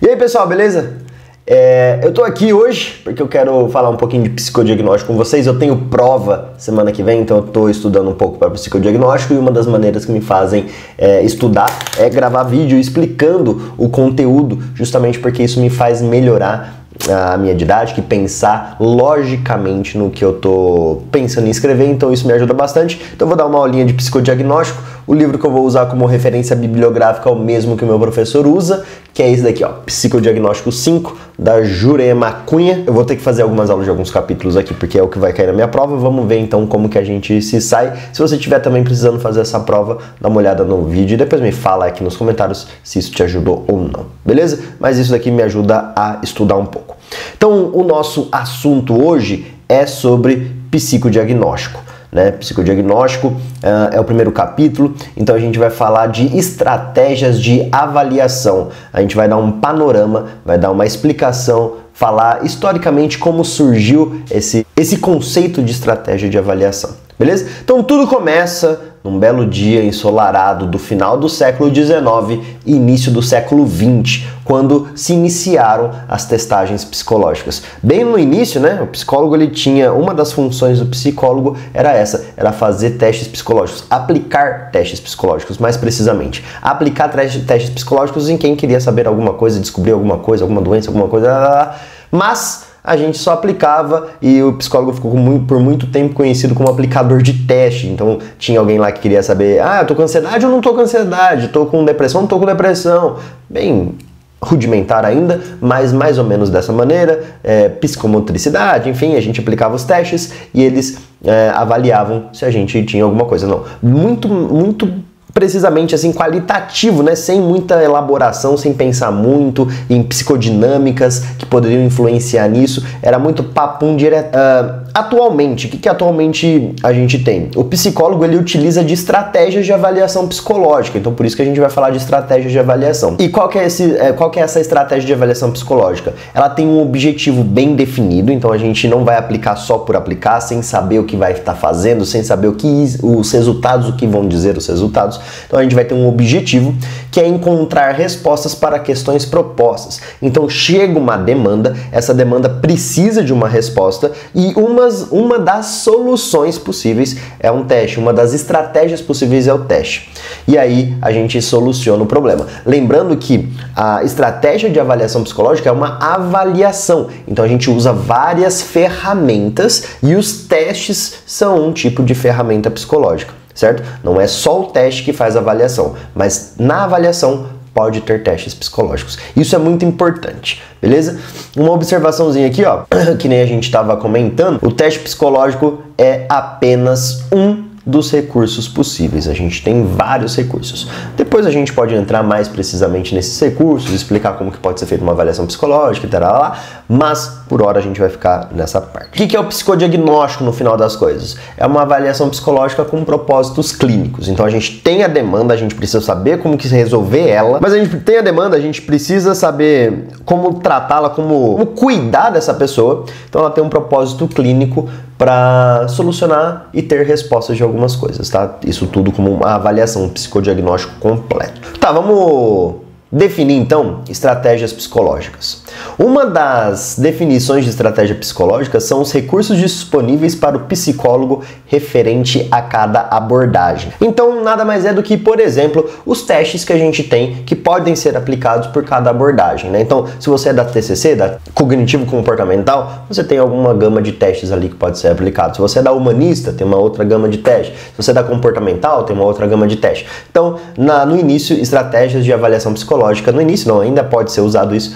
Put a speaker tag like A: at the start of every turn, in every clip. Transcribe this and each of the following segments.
A: E aí pessoal, beleza? Eu tô aqui hoje porque eu quero falar um pouquinho de psicodiagnóstico com vocês. Eu tenho prova semana que vem, então eu tô estudando um pouco para psicodiagnóstico e uma das maneiras que me fazem estudar é gravar vídeo explicando o conteúdo, justamente porque isso me faz melhorar a minha didática e pensar logicamente no que eu tô pensando em escrever, então isso me ajuda bastante. Então eu vou dar uma aulinha de psicodiagnóstico. O livro que eu vou usar como referência bibliográfica é o mesmo que o meu professor usa, que é esse daqui, ó, Psicodiagnóstico 5, da Jurema Cunha. Eu vou ter que fazer algumas aulas de alguns capítulos aqui, porque é o que vai cair na minha prova. Vamos ver então como que a gente se sai. Se você estiver também precisando fazer essa prova, dá uma olhada no vídeo e depois me fala aqui nos comentários se isso te ajudou ou não, beleza? Mas isso daqui me ajuda a estudar um pouco. Então, o nosso assunto hoje é sobre psicodiagnóstico. Psicodiagnóstico é o primeiro capítulo, então a gente vai falar de estratégias de avaliação. A gente vai dar um panorama, vai dar uma explicação, falar historicamente como surgiu esse conceito de estratégia de avaliação, beleza? Então tudo começa num belo dia ensolarado do final do século XIX e início do século XX, quando se iniciaram as testagens psicológicas. Bem no início, né, o psicólogo ele tinha, uma das funções do psicólogo era fazer testes psicológicos, aplicar testes psicológicos, mais precisamente. Aplicar testes psicológicos em quem queria saber alguma coisa, descobrir alguma coisa, alguma doença, alguma coisa, mas a gente só aplicava e o psicólogo ficou por muito tempo conhecido como aplicador de teste. Então tinha alguém lá que queria saber, eu tô com ansiedade ou não tô com ansiedade? Tô com depressão ou não tô com depressão? Bem rudimentar ainda, mas mais ou menos dessa maneira, psicomotricidade, enfim, a gente aplicava os testes e eles avaliavam se a gente tinha alguma coisa. Não, muito precisamente assim, qualitativo, né? Sem muita elaboração, sem pensar muito em psicodinâmicas que poderiam influenciar nisso. Era muito papum direto. Atualmente, o que atualmente a gente tem? O psicólogo ele utiliza de estratégias de avaliação psicológica, então por isso que a gente vai falar de estratégias de avaliação. E qual que é essa estratégia de avaliação psicológica? Ela tem um objetivo bem definido, então a gente não vai aplicar só por aplicar, sem saber o que vai estar fazendo, sem saber os resultados, o que vão dizer os resultados. Então a gente vai ter um objetivo que é encontrar respostas para questões propostas. Então chega uma demanda, essa demanda precisa de uma resposta e uma das soluções possíveis é um teste, uma das estratégias possíveis é o teste. E aí a gente soluciona o problema. Lembrando que a estratégia de avaliação psicológica é uma avaliação, então a gente usa várias ferramentas e os testes são um tipo de ferramenta psicológica, certo? Não é só o teste que faz a avaliação, mas na avaliação pode ter testes psicológicos. Isso é muito importante, beleza? Uma observaçãozinha aqui, ó, que nem a gente estava comentando, o teste psicológico é apenas um dos recursos possíveis. A gente tem vários recursos. Depois a gente pode entrar mais precisamente nesses recursos, explicar como que pode ser feita uma avaliação psicológica e tal, mas por hora a gente vai ficar nessa parte. O que é o psicodiagnóstico no final das coisas? É uma avaliação psicológica com propósitos clínicos. Então a gente tem a demanda, a gente precisa saber como que resolver ela, mas a gente tem a demanda, a gente precisa saber como tratá-la, como cuidar dessa pessoa. Então ela tem um propósito clínico para solucionar e ter respostas de algumas coisas, tá? Isso tudo como uma avaliação, um psicodiagnóstico completo. Tá, vamos definir então estratégias psicológicas. Uma das definições de estratégia psicológica são os recursos disponíveis para o psicólogo referente a cada abordagem. Então, nada mais é do que, por exemplo, os testes que a gente tem que podem ser aplicados por cada abordagem, né? Então, se você é da TCC, da cognitivo-comportamental, você tem alguma gama de testes ali que pode ser aplicado. Se você é da humanista, tem uma outra gama de testes. Se você é da comportamental, tem uma outra gama de testes. Então, no início, estratégias de avaliação psicológica, no início não, ainda pode ser usado isso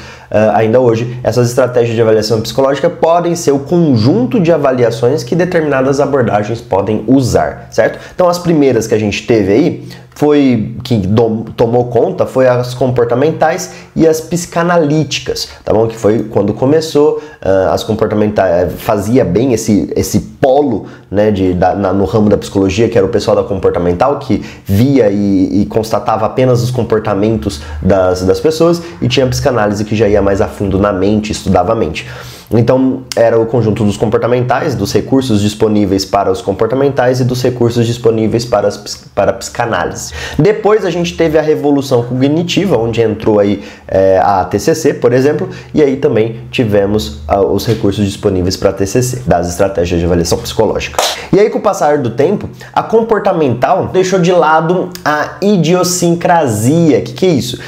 A: ainda hoje, essas estratégias de avaliação psicológica podem ser o conjunto de avaliações que determinadas abordagens podem usar, certo? Então as primeiras que a gente teve aí, que tomou conta, foi as comportamentais e as psicanalíticas, tá bom? Que foi quando começou, as comportamentais fazia bem esse polo, né, no ramo da psicologia, que era o pessoal da comportamental, que via e constatava apenas os comportamentos das pessoas, e tinha a psicanálise que já ia mais a fundo na mente, estudava a mente. Então, era o conjunto dos comportamentais, dos recursos disponíveis para os comportamentais e dos recursos disponíveis para a psicanálise. Depois a gente teve a revolução cognitiva, onde entrou aí a TCC, por exemplo, e aí também tivemos os recursos disponíveis para a TCC, das estratégias de avaliação psicológica. E aí, com o passar do tempo, a comportamental deixou de lado a idiosincrasia. O que é isso?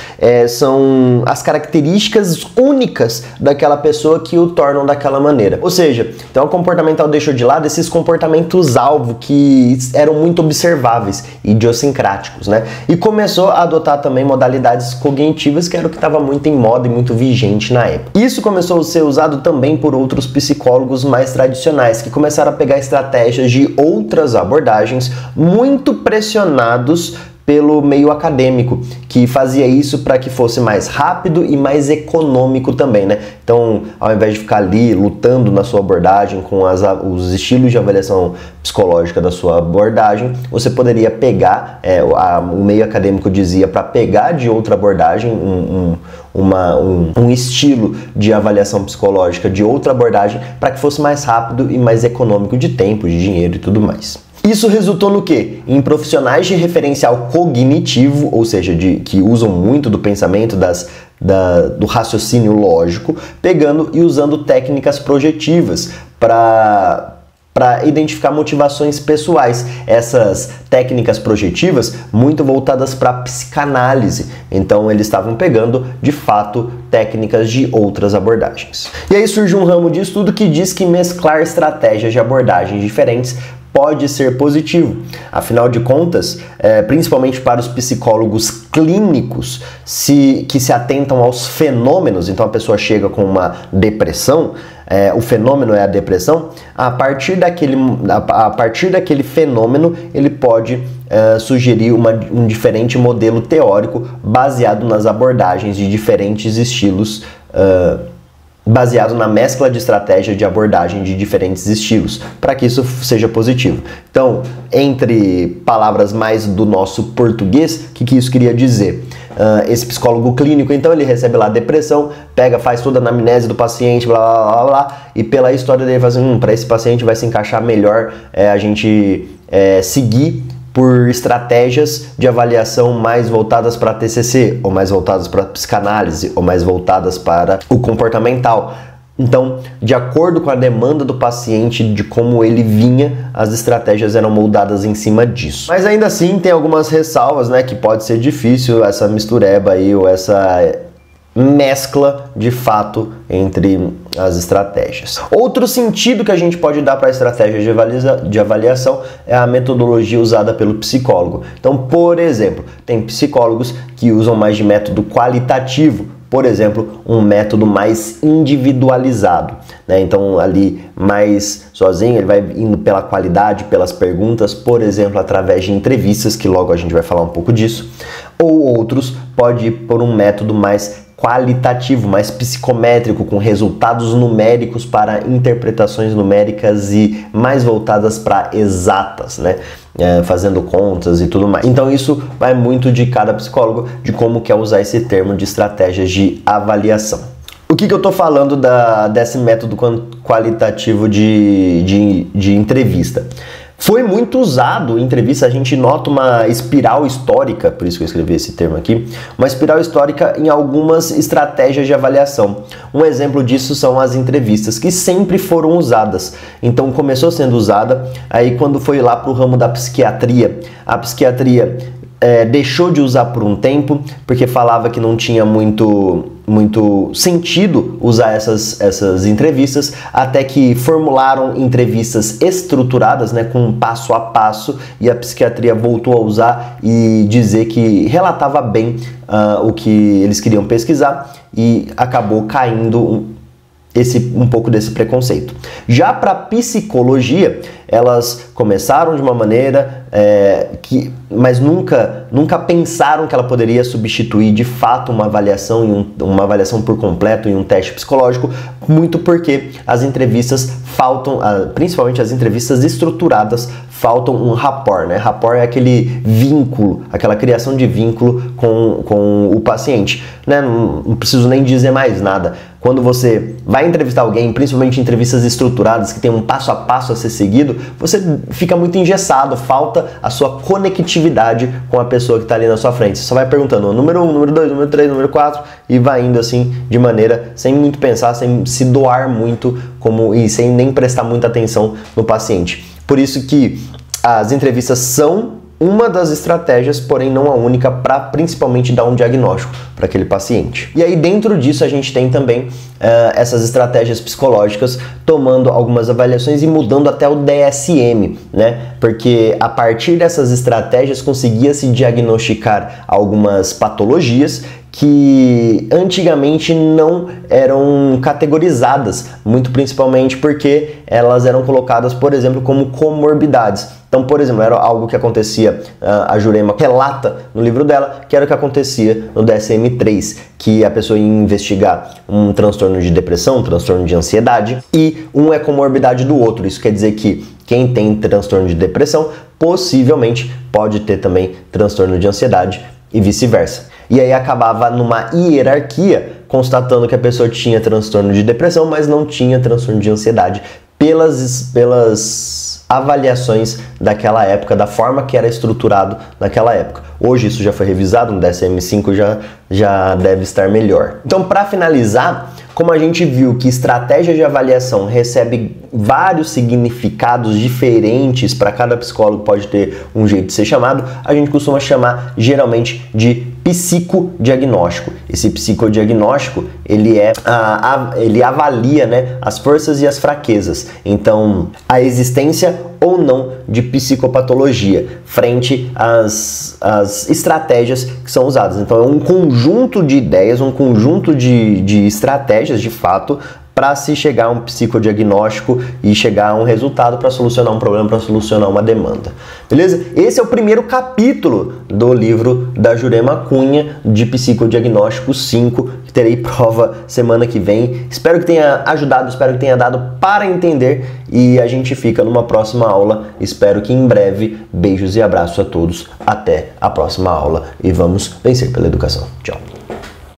A: São as características únicas daquela pessoa que o tornam daquela maneira. Ou seja, então a comportamental deixou de lado esses comportamentos-alvo que eram muito observáveis, idiosincráticos, né? E começou a adotar também modalidades cognitivas, que era o que estava muito em moda e muito vigente na época. Isso começou a ser usado também por outros psicólogos mais tradicionais, que começaram a pegar estratégias de outras abordagens, muito pressionados pelo meio acadêmico, que fazia isso para que fosse mais rápido e mais econômico também, né? Então, ao invés de ficar ali lutando na sua abordagem com os estilos de avaliação psicológica da sua abordagem, você poderia pegar, o meio acadêmico dizia, para pegar de outra abordagem um estilo de avaliação psicológica de outra abordagem para que fosse mais rápido e mais econômico de tempo, de dinheiro e tudo mais. Isso resultou no quê? Em profissionais de referencial cognitivo, ou seja, que usam muito do pensamento, do raciocínio lógico, pegando e usando técnicas projetivas para identificar motivações pessoais. Essas técnicas projetivas muito voltadas para a psicanálise. Então eles estavam pegando, de fato, técnicas de outras abordagens. E aí surge um ramo de estudo que diz que mesclar estratégias de abordagens diferentes pode ser positivo. Afinal de contas, principalmente para os psicólogos clínicos que se atentam aos fenômenos, então a pessoa chega com uma depressão, o fenômeno é a depressão, a partir daquele fenômeno ele pode sugerir um diferente modelo teórico baseado nas abordagens de diferentes estilos, baseado na mescla de estratégia de abordagem de diferentes estilos, para que isso seja positivo. Então, entre palavras mais do nosso português, o que isso queria dizer? Esse psicólogo clínico, então, ele recebe lá a depressão, faz toda a anamnese do paciente, blá, blá, blá, blá, e pela história dele, fala assim, para esse paciente vai se encaixar melhor a gente seguir por estratégias de avaliação mais voltadas para a TCC, ou mais voltadas para a psicanálise, ou mais voltadas para o comportamental. Então, de acordo com a demanda do paciente, de como ele vinha, as estratégias eram moldadas em cima disso. Mas ainda assim, tem algumas ressalvas, né, que pode ser difícil essa mistureba aí, ou essa mescla de fato entre as estratégias. Outro sentido que a gente pode dar para a estratégia de avaliação é a metodologia usada pelo psicólogo. Então, por exemplo, tem psicólogos que usam mais de método qualitativo, por exemplo, um método mais individualizado, né? Então, ali mais sozinho, ele vai indo pela qualidade, pelas perguntas, por exemplo, através de entrevistas, que logo a gente vai falar um pouco disso, ou outros pode ir por um método mais qualitativo, mais psicométrico, com resultados numéricos para interpretações numéricas e mais voltadas para exatas, né? Fazendo contas e tudo mais. Então isso vai muito de cada psicólogo, de como quer usar esse termo de estratégias de avaliação. O que eu estou falando desse método qualitativo de entrevista? Foi muito usado em entrevista, a gente nota uma espiral histórica, por isso que eu escrevi esse termo aqui, uma espiral histórica em algumas estratégias de avaliação. Um exemplo disso são as entrevistas, que sempre foram usadas. Então começou sendo usada, aí quando foi lá para o ramo da psiquiatria, a psiquiatria deixou de usar por um tempo, porque falava que não tinha muito sentido usar essas entrevistas, até que formularam entrevistas estruturadas, né, com passo a passo, e a psiquiatria voltou a usar e dizer que relatava bem o que eles queriam pesquisar, e acabou caindo um pouco desse preconceito. Já para psicologia, elas começaram de uma maneira mas nunca pensaram que ela poderia substituir de fato uma avaliação uma avaliação por completo em um teste psicológico, muito porque as entrevistas principalmente as entrevistas estruturadas, falta um rapport, né? Rapport é aquele vínculo, aquela criação de vínculo com o paciente, né? Não preciso nem dizer mais nada. Quando você vai entrevistar alguém, principalmente em entrevistas estruturadas, que tem um passo a passo a ser seguido, você fica muito engessado, falta a sua conectividade com a pessoa que está ali na sua frente. Você só vai perguntando número 1, número 2, número 3, número 4 e vai indo assim de maneira sem muito pensar, sem se doar muito e sem nem prestar muita atenção no paciente. Por isso que as entrevistas são uma das estratégias, porém não a única, para principalmente dar um diagnóstico para aquele paciente. E aí dentro disso a gente tem também essas estratégias psicológicas, tomando algumas avaliações e mudando até o DSM, né? Porque a partir dessas estratégias conseguia-se diagnosticar algumas patologias que antigamente não eram categorizadas, muito principalmente porque elas eram colocadas, por exemplo, como comorbidades. Então, por exemplo, era algo que acontecia, a Jurema relata no livro dela, que era o que acontecia no DSM-3, que a pessoa ia investigar um transtorno de depressão, um transtorno de ansiedade, e um é comorbidade do outro. Isso quer dizer que quem tem transtorno de depressão possivelmente pode ter também transtorno de ansiedade e vice-versa. E aí acabava numa hierarquia, constatando que a pessoa tinha transtorno de depressão, mas não tinha transtorno de ansiedade, pelas avaliações daquela época, da forma que era estruturado naquela época. Hoje isso já foi revisado, no DSM-5 já deve estar melhor. Então, para finalizar, como a gente viu que estratégia de avaliação recebe vários significados diferentes, para cada psicólogo pode ter um jeito de ser chamado, a gente costuma chamar geralmente de psicodiagnóstico. Esse psicodiagnóstico, ele avalia, né, as forças e as fraquezas. Então, a existência ou não de psicopatologia frente às estratégias que são usadas. Então, é um conjunto de ideias, um conjunto de estratégias, de fato, para se chegar a um psicodiagnóstico e chegar a um resultado para solucionar um problema, para solucionar uma demanda. Beleza? Esse é o primeiro capítulo do livro da Jurema Cunha, de Psicodiagnóstico 5, que terei prova semana que vem. Espero que tenha ajudado, espero que tenha dado para entender e a gente fica numa próxima aula. Espero que em breve. Beijos e abraços a todos. Até a próxima aula e vamos vencer pela educação. Tchau.